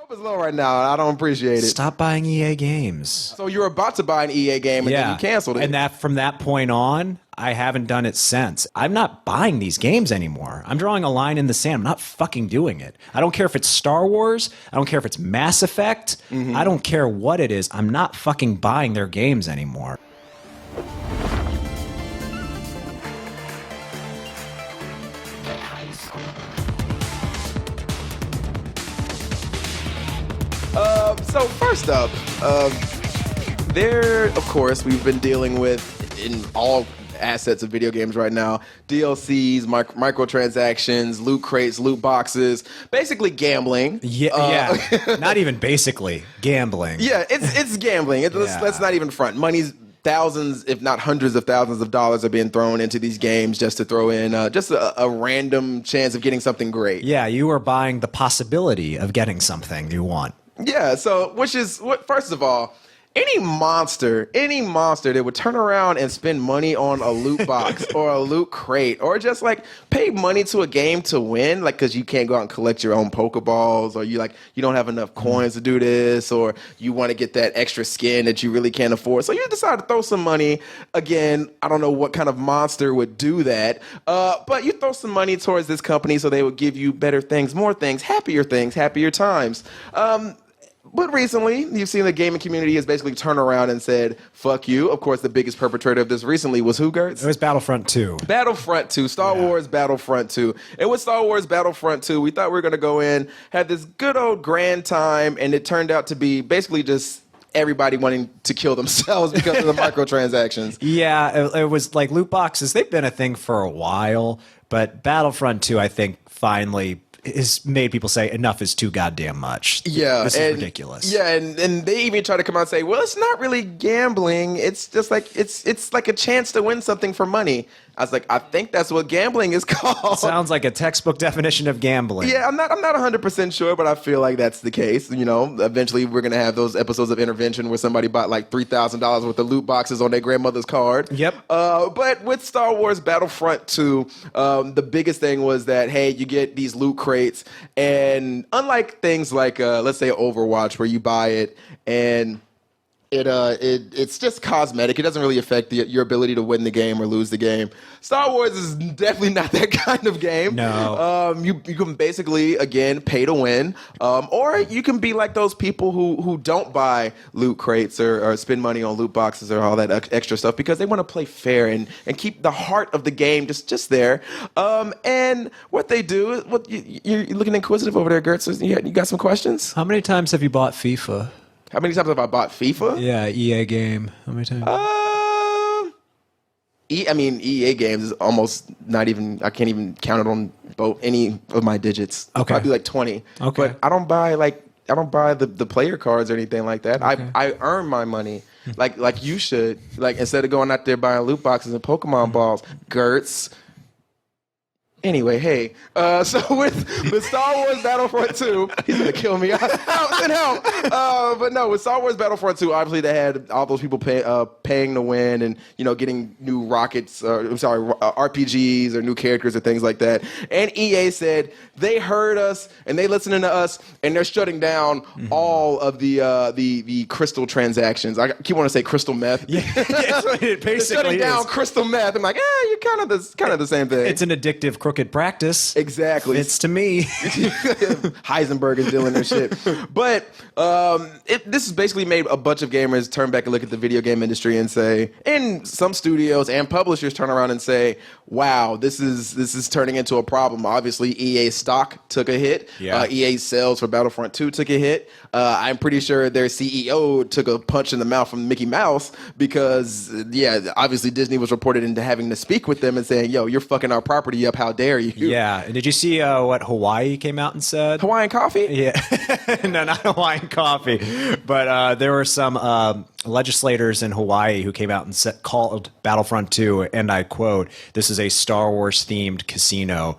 hope is low right now. I don't appreciate it. Stop buying EA games. So you're about to buy an EA game and then you canceled it. And from that point on, I haven't done it since. I'm not buying these games anymore. I'm drawing a line in the sand. I'm not fucking doing it. I don't care if it's Star Wars. I don't care if it's Mass Effect. I don't care what it is. I'm not fucking buying their games anymore. So first up, there, of course, we've been dealing with in all assets of video games right now, DLCs, microtransactions, loot crates, loot boxes, basically gambling. Yeah, not even basically gambling. Yeah, it's gambling. Let's not even front. Money's thousands, if not hundreds of thousands of dollars are being thrown into these games just to throw in just a random chance of getting something great. Yeah, you are buying the possibility of getting something you want. Yeah, so first of all, any monster that would turn around and spend money on a loot box or a loot crate or just like pay money to a game to win, like because you can't go out and collect your own Pokeballs, or you don't have enough coins to do this, or you want to get that extra skin that you really can't afford. So you decide to throw some money. Again, I don't know what kind of monster would do that, but you throw some money towards this company so they would give you better things, more things, happier times. But recently, you've seen the gaming community has basically turned around and said, fuck you. Of course, the biggest perpetrator of this recently was who, Gertz? It was Battlefront 2. Battlefront 2, Star Wars Battlefront 2. And with Star Wars Battlefront 2, we thought we were going to go in, have this good old grand time, and it turned out to be basically just everybody wanting to kill themselves because of the microtransactions. Yeah, it was like loot boxes. They've been a thing for a while, but Battlefront 2, I think, finally has made people say enough is too goddamn much. Yeah. This is ridiculous. Yeah, and they even try to come out and say, well, it's not really gambling. It's just like it's like a chance to win something for money. I was like, I think that's what gambling is called. Sounds like a textbook definition of gambling. Yeah, I'm not 100% sure, but I feel like that's the case. You know, eventually we're going to have those episodes of Intervention where somebody bought like $3,000 worth of loot boxes on their grandmother's card. Yep. But with Star Wars Battlefront 2, the biggest thing was that, hey, you get these loot crates, and unlike things like, let's say Overwatch, where you buy it and it's just cosmetic. It doesn't really affect your ability to win the game or lose the game. Star Wars is definitely not that kind of game. No. You can basically, again, pay to win. Or you can be like those people who don't buy loot crates or spend money on loot boxes or all that extra stuff because they want to play fair and keep the heart of the game just there. And what they do, you're looking inquisitive over there, Gertz. You got some questions? How many times have you bought FIFA? How many times have I bought FIFA? Yeah, EA game. How many times? EA games is almost not even, I can't even count it on any of my digits. Okay. Probably like 20. Okay. But I don't buy the player cards or anything like that. Okay. I earn my money like you should. Like instead of going out there buying loot boxes and Pokemon balls, Gertz. Anyway, hey, so with Star Wars Battlefront 2, he's going to kill me. Help. But no, with Star Wars Battlefront 2, obviously they had all those people paying to win and, getting new rockets, RPGs or new characters or things like that. And EA said they heard us and they listening to us and they're shutting down all of the crystal transactions. I keep wanting to say crystal meth. Yeah, that's what it basically is. Shutting down crystal meth. I'm like, you're kind of the same thing. It's an addictive crooked practice. Exactly. It's to me. Heisenberg is dealing their shit. But this has basically made a bunch of gamers turn back and look at the video game industry and say, and some studios and publishers turn around and say, wow, this is turning into a problem. Obviously, EA stock took a hit. Yeah. EA sales for Battlefront 2 took a hit. I'm pretty sure their CEO took a punch in the mouth from Mickey Mouse because, obviously Disney was reported into having to speak with them and saying, yo, you're fucking our property up. How dare you? Yeah. Did you see what Hawaii came out and said? Hawaiian coffee? Yeah. No, not Hawaiian coffee. But there were some legislators in Hawaii who came out and called Battlefront 2, and I quote, "This is a Star Wars themed casino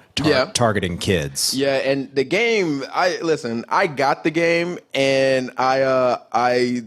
targeting kids." Yeah, and the game, I got the game, and I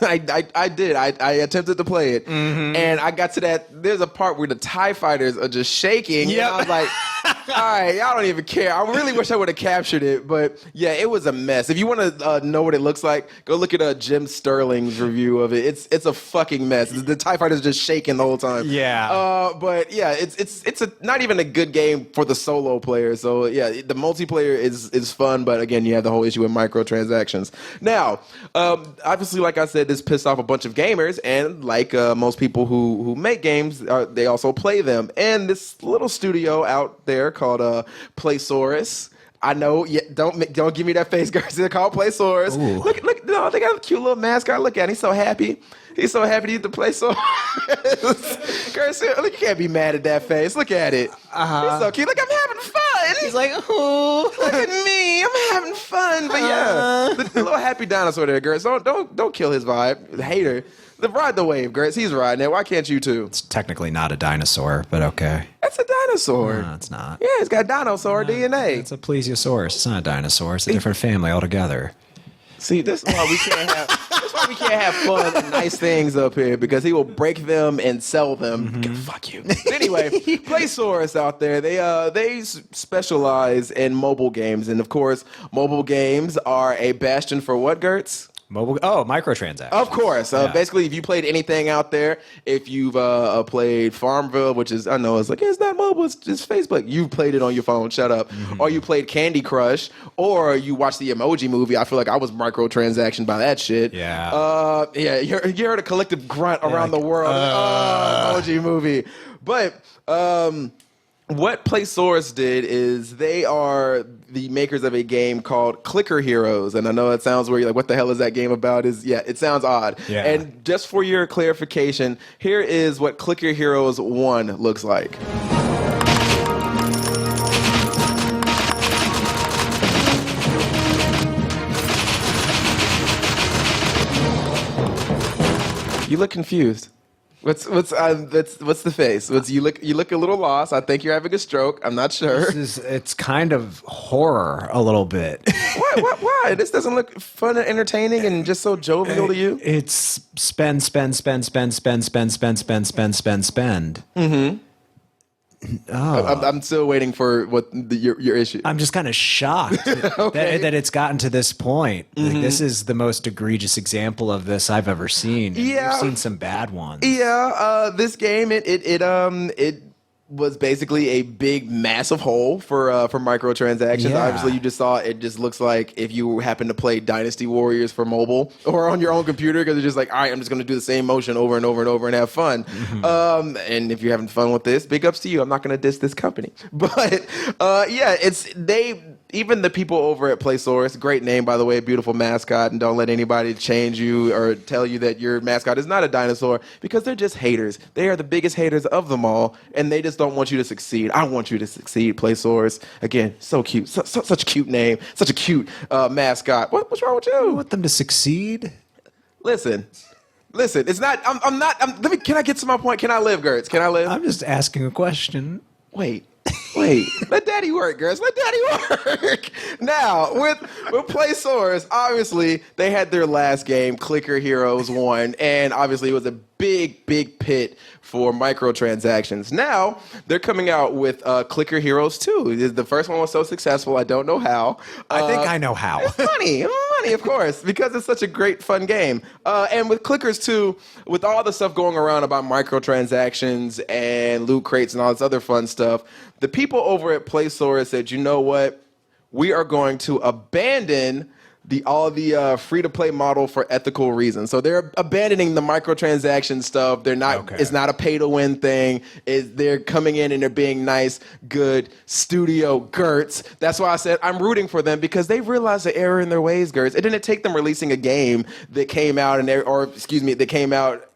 I did. I attempted to play it, and I got to that. There's a part where the TIE fighters are just shaking. Yeah, I was like, all right, y'all don't even care. I really wish I would have captured it, but yeah, it was a mess. If you want to know what it looks like, go look at Jim Sterling's review of it. It's a fucking mess. The TIE fighters are just shaking the whole time. Yeah. But yeah, it's not even a good game for the solo player. So yeah, the multiplayer is fun, but again, you have the whole issue with microtransactions. Now, obviously, like I said, this pissed off a bunch of gamers, and like most people who make games, they also play them. And this little studio out there called Playsaurus. I know. Yeah, don't give me that face, guys. They're called Playsaurus. Ooh. Look. No, they got a cute little mascot. Look at him. He's so happy. He's so happy to eat the Playsaurus. Girls, look, you can't be mad at that face. Look at it. He's so cute. Look, I'm having fun. He's like, oh, look at me. I'm having fun. But yeah, the little happy dinosaur there, girls. Don't kill his vibe. The hater. Ride the wave, Grits. He's riding it. Why can't you too? It's technically not a dinosaur, but okay. That's a dinosaur. No, it's not. Yeah, it's got dinosaur DNA. It's a plesiosaurus. It's not a dinosaur. It's a different family altogether. See, this is why we can't have. That's why we can't have fun and nice things up here, because he will break them and sell them. Fuck you. But anyway, Playsaurus out there. They specialize in mobile games, and of course, mobile games are a bastion for what, Gertz? Microtransactions. Of course. Yeah. Basically, if you played anything out there, if you've played Farmville, which is, I know it's like, it's not mobile, it's just Facebook. You played it on your phone, shut up. Or you played Candy Crush, or you watched the Emoji Movie. I feel like I was microtransaction by that shit. Yeah. Yeah, you heard a collective grunt around the world. Emoji Movie. But what Playsaurus did is they are the makers of a game called Clicker Heroes. And I know it sounds weird, like, what the hell is that game about? It sounds odd. Yeah. And just for your clarification, here is what Clicker Heroes 1 looks like. You look confused. What's the face? You look a little lost. I think you're having a stroke. I'm not sure. It's kind of horror a little bit. Why? This doesn't look fun and entertaining and just so jovial to you? It's spend. Mm-hmm. I'm still waiting for your issue. I'm just kind of shocked that it's gotten to this point. Like, this is the most egregious example of this I've ever seen. Yeah. I've seen some bad ones. Yeah, this game it was basically a big, massive hole for microtransactions. Yeah. Obviously, you just saw it just looks like if you happen to play Dynasty Warriors for mobile or on your own computer, because it's just like, all right, I'm just going to do the same motion over and over and over and have fun. And if you're having fun with this, big ups to you. I'm not going to diss this company. But yeah, even the people over at Playsaurus, great name, by the way, beautiful mascot, and don't let anybody change you or tell you that your mascot is not a dinosaur, because they're just haters. They are the biggest haters of them all, and they just don't want you to succeed. I want you to succeed, Playsaurus. Again, so cute. Such a cute name. Such a cute mascot. What's wrong with you? You want them to succeed? Listen, it's not, can I get to my point? Can I live, Gertz? Can I live? I'm just asking a question. Wait. Let daddy work, girls. Let daddy work. Now, with Playsaurus, obviously, they had their last game, Clicker Heroes 1, and obviously it was a big pit for microtransactions. Now, they're coming out with Clicker Heroes 2. The first one was so successful, I don't know how. I think I know how. It's money, of course, because it's such a great, fun game. And with Clickers 2, with all the stuff going around about microtransactions and loot crates and all this other fun stuff, the people over at Playsaurus said, you know what? We are going to abandon all the free-to-play model for ethical reasons. So they're abandoning the microtransaction stuff. They're not. Okay. It's not a pay-to-win thing. They're coming in and they're being nice, good studio Gertz. That's why I said I'm rooting for them, because they realized the error in their ways, Gertz. It didn't take them releasing a game that came out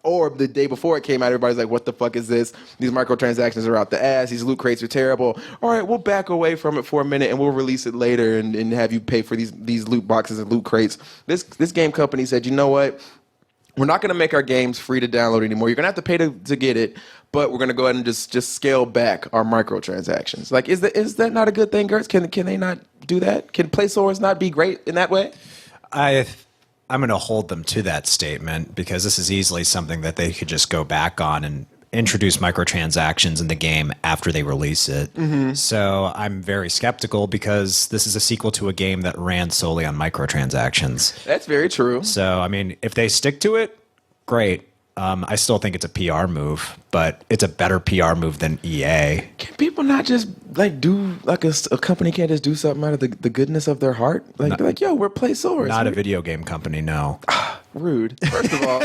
or the day before it came out, everybody's like, what the fuck is this? These microtransactions are out the ass. These loot crates are terrible. All right, we'll back away from it for a minute and we'll release it later and have you pay for these loot boxes and loot crates. This game company said, you know what? We're not going to make our games free to download anymore. You're going to have to pay to get it, but we're going to go ahead and just scale back our microtransactions. Like, is that not a good thing, Gertz? Can they not do that? Can Playsaurus not be great in that way? I I'm going to hold them to that statement because this is easily something that they could just go back on and introduce microtransactions in the game after they release it. So I'm very skeptical because this is a sequel to a game that ran solely on microtransactions. That's very true. So, I mean, if they stick to it, great. I still think it's a PR move, but it's a better PR move than EA. Can people not just like do like a company can't just do something out of the goodness of their heart? Like, be like, yo, we're Play Source. Not a video game company, no. Rude. First of all,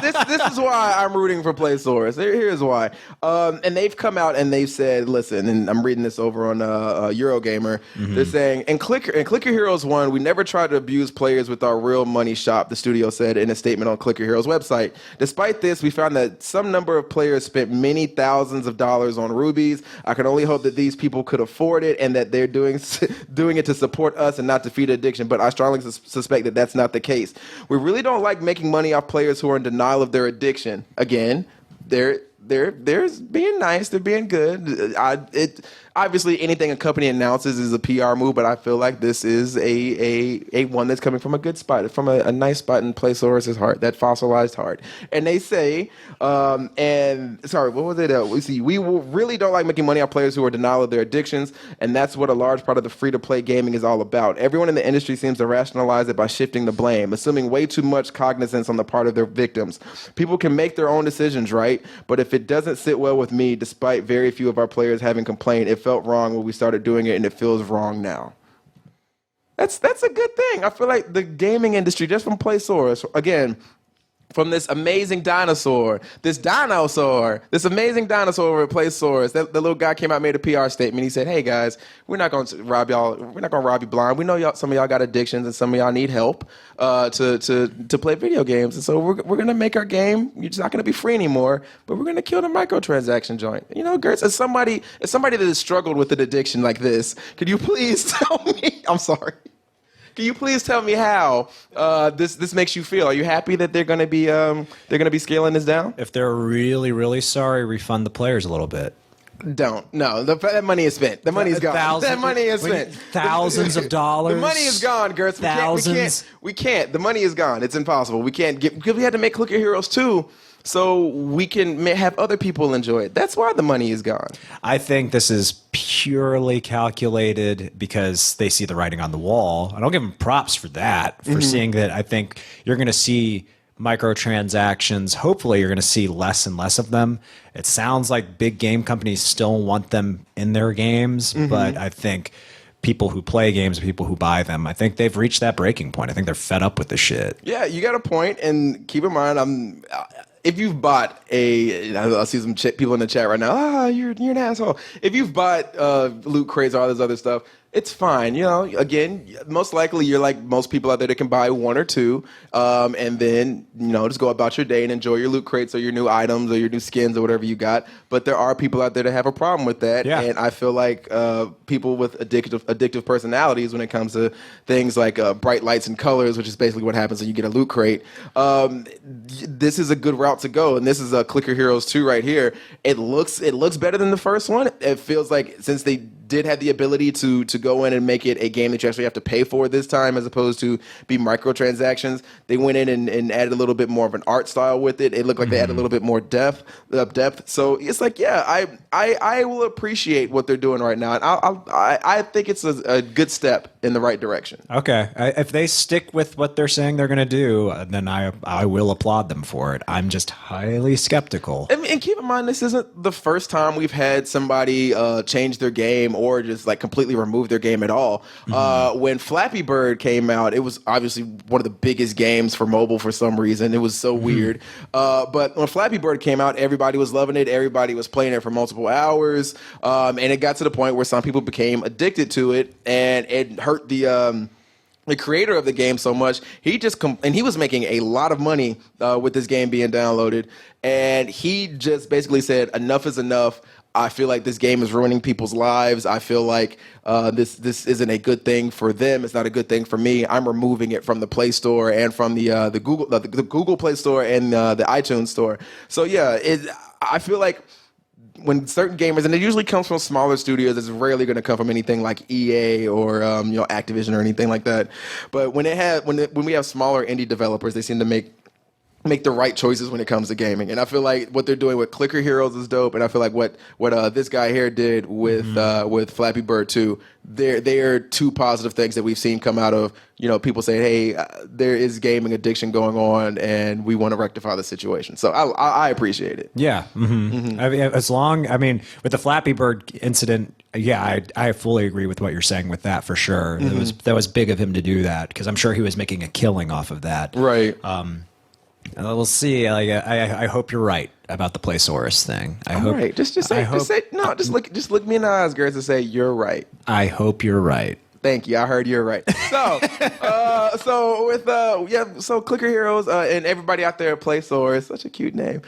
this is why I'm rooting for Play Source. Here's why. And they've come out and they've said, listen, and I'm reading this over on Eurogamer. They're saying, in Clicker Heroes 1, we never tried to abuse players with our real money shop, the studio said in a statement on Clicker Heroes website. Despite this, we found that some number of players spent many thousands of dollars on rubies. I can only hope that these people could afford it and that they're doing it to support us and not to feed addiction. But I strongly suspect that that's not the case. We really don't like making money off players who are in denial of their addiction. Again, they're being nice, they're being good. Obviously anything a company announces is a PR move, but I feel like this is a one that's coming from a good spot, from a nice spot in Play Source's heart, that fossilized heart. And they say, what was it? We really don't like making money off players who are in denial of their addictions, and that's what a large part of the free-to-play gaming is all about. Everyone in the industry seems to rationalize it by shifting the blame, assuming way too much cognizance on the part of their victims. People can make their own decisions, right? But if it doesn't sit well with me, despite very few of our players having complained, it felt wrong when we started doing it, and it feels wrong now. That's a good thing. I feel like the gaming industry, just from Play Source, again, from this amazing dinosaur, this amazing dinosaur over at Play Source. The little guy came out and made a PR statement. He said, hey, guys, we're not going to rob y'all. We're not going to rob you blind. We know some of y'all got addictions and some of y'all need help to play video games. And so we're going to make our game. It's not going to be free anymore, but we're going to kill the microtransaction joint. You know, Gertz, as somebody that has struggled with an addiction like this, could you please tell me, I'm sorry. Can you please tell me how this makes you feel? Are you happy that they're going to be scaling this down? If they're really, really sorry, refund the players a little bit. Don't. No, that money is spent. The money is gone. That money is spent. Thousands of dollars. The money is gone, Gertz. Thousands. We can't. The money is gone. It's impossible. We can't because we had to make Clicker Heroes 2 so we can have other people enjoy it. That's why the money is gone. I think this is purely calculated because they see the writing on the wall. I don't give them props for that, for seeing that. I think you're going to see microtransactions. Hopefully, you're going to see less and less of them. It sounds like big game companies still want them in their games, but I think people who play games, people who buy them, I think they've reached that breaking point. I think they're fed up with the shit. Yeah, you got a point, and keep in mind, if you've bought I see some people in the chat right now. You're an asshole. If you've bought loot crates or all this other stuff, it's fine. You know, again, most likely you're like most people out there that can buy one or two, and then just go about your day and enjoy your loot crates or your new items or your new skins or whatever you got. But there are people out there that have a problem with that, and I feel like people with addictive personalities when it comes to things like bright lights and colors, which is basically what happens when you get a loot crate. This is a good route to go, and this is a Clicker Heroes 2 right here. It looks better than the first one. It feels like since they did have the ability to go in and make it a game that you actually have to pay for this time as opposed to be microtransactions, they went in and added a little bit more of an art style with it. It looked like they had a little bit more depth. So it's like, I will appreciate what they're doing right now. And I think it's a good step in the right direction. Okay. If they stick with what they're saying they're going to do, then I will applaud them for it. I'm just highly skeptical. And keep in mind, this isn't the first time we've had somebody change their game or just like completely remove their game at all. When Flappy Bird came out, it was obviously one of the biggest games for mobile for some reason. It was so weird. But when Flappy Bird came out, everybody was loving it. Everybody was playing it for multiple hours. And it got to the point where some people became addicted to it, and it hurt the creator of the game so much. He was making a lot of money with this game being downloaded, and he just basically said, enough is enough. I feel like this game is ruining people's lives. I feel like this isn't a good thing for them. It's not a good thing for me. I'm removing it from the Play Store and from the Google Play Store and the iTunes Store. So yeah, I feel like when certain gamers, and it usually comes from smaller studios, it's rarely going to come from anything like EA or Activision or anything like that. But when we have smaller indie developers, they seem to make the right choices when it comes to gaming. And I feel like what they're doing with Clicker Heroes is dope. And I feel like what this guy here did with Flappy Bird 2, they are two positive things that we've seen come out of, people saying, hey, there is gaming addiction going on and we want to rectify the situation. So I appreciate it. Yeah. Mm-hmm. I mean, with the Flappy Bird incident, yeah, I fully agree with what you're saying with that for sure. That was big of him to do that because I'm sure he was making a killing off of that. Right. We'll see. I hope you're right about the Playsaurus thing. I hope. Right. Just look me in the eyes, Garrett, and say you're right. I hope you're right. Thank you. I heard you're right. So, so Clicker Heroes and everybody out there at Playsaurus, such a cute name.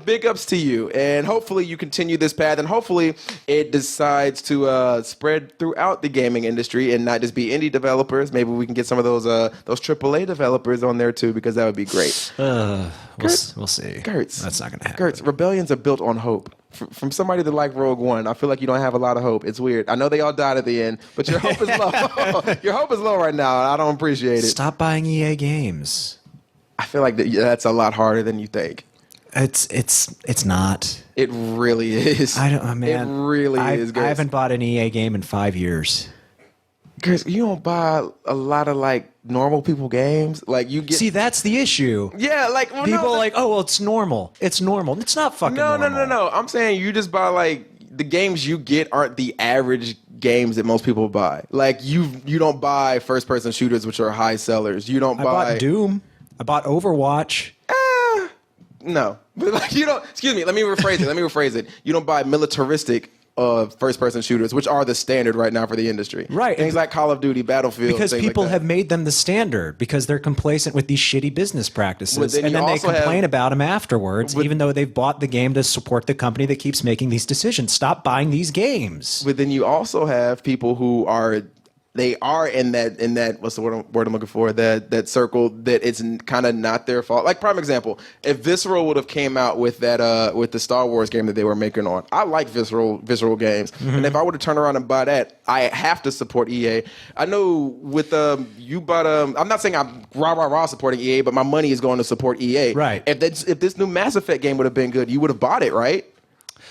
Big ups to you, and hopefully you continue this path, and hopefully it decides to spread throughout the gaming industry and not just be indie developers. Maybe we can get some of those AAA developers on there too, because that would be great. We'll see. Gertz, that's not going to happen. Gertz, rebellions are built on hope. From somebody that like Rogue One, I feel like you don't have a lot of hope. It's weird. I know they all died at the end, but your hope is low. Your hope is low right now, and I don't appreciate it. Stop buying EA games. I feel like that's a lot harder than you think. It's not. It really is. Man. It really is. I haven't bought an EA game in 5 years. Chris, you don't buy a lot of normal people games. You get. See, that's the issue. Yeah, people are like, oh well, it's normal. It's normal. It's not fucking normal. No. I'm saying you just buy the games you get aren't the average games that most people buy. You don't buy first person shooters, which are high sellers. You don't buy. I bought Doom. I bought Overwatch. No, but you don't. Excuse me. Let me rephrase it. You don't buy militaristic first-person shooters, which are the standard right now for the industry. Right. Things like Call of Duty, Battlefield. Because people have made them the standard because they're complacent with these shitty business practices. And then they complain about them afterwards, even though they've bought the game to support the company that keeps making these decisions. Stop buying these games. But then you also have people who are... They are in that what's the word I'm looking for, that circle that it's kind of not their fault. Prime example, if Visceral would have came out with with the Star Wars game that they were making on, I like Visceral games, and if I were to turn around and buy that, I have to support EA. I know with you bought I'm not saying I'm rah supporting EA, but my money is going to support EA. Right. If this new Mass Effect game would have been good, you would have bought it, right?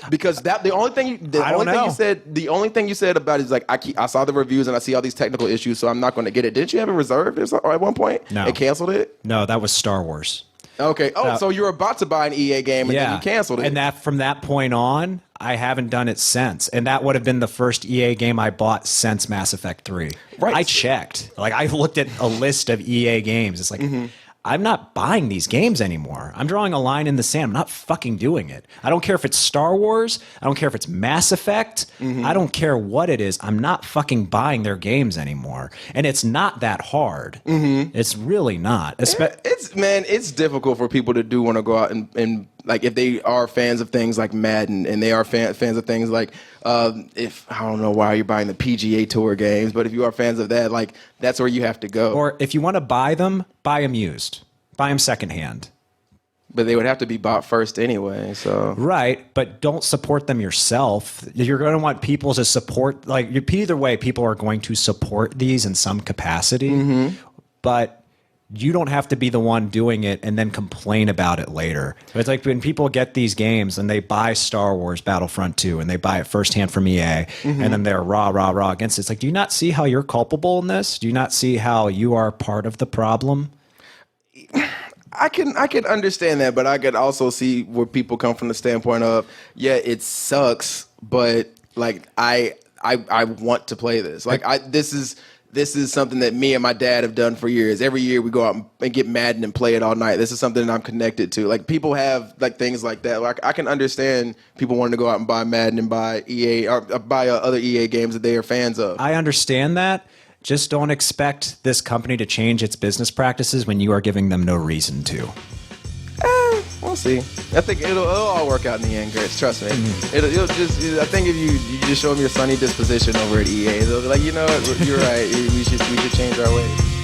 Because the only thing you said about it is I saw the reviews and I see all these technical issues, so I'm not going to get it. Didn't you have it reserved at one point? No. It canceled it? No, that was Star Wars. Okay. So you were about to buy an EA game and then you canceled it. And from that point on, I haven't done it since. And that would have been the first EA game I bought since Mass Effect 3. Right. I checked. I looked at a list of EA games. It's I'm not buying these games anymore. I'm drawing a line in the sand. I'm not fucking doing it. I don't care if it's Star Wars. I don't care if it's Mass Effect. I don't care what it is. I'm not fucking buying their games anymore. And it's not that hard. It's really not. It's difficult for people to want to go out and if they are fans of things like Madden and they are fans of things if I don't know why you're buying the PGA Tour games, but if you are fans of that, that's where you have to go. Or if you want to buy them used. Buy them secondhand. But they would have to be bought first anyway, so... Right, but don't support them yourself. You're going to want people to support... either way, people are going to support these in some capacity, but you don't have to be the one doing it and then complain about it later. It's when people get these games and they buy Star Wars Battlefront 2 and they buy it firsthand from EA and then they're rah against it. It's do you not see how you're culpable in this? Do you not see how you are part of the problem? I can understand that, but I could also see where people come from the standpoint of, yeah, it sucks, but I want to play this. This is something that me and my dad have done for years. Every year we go out and get Madden and play it all night. This is something that I'm connected to. People have things like that. I can understand people wanting to go out and buy Madden and buy EA or buy other EA games that they are fans of. I understand that. Just don't expect this company to change its business practices when you are giving them no reason to. We'll see. I think it'll all work out in the end, Chris. Trust me. It'll just. I think if you just show them your sunny disposition over at EA, they'll be like, you know what, you're right. We should change our ways.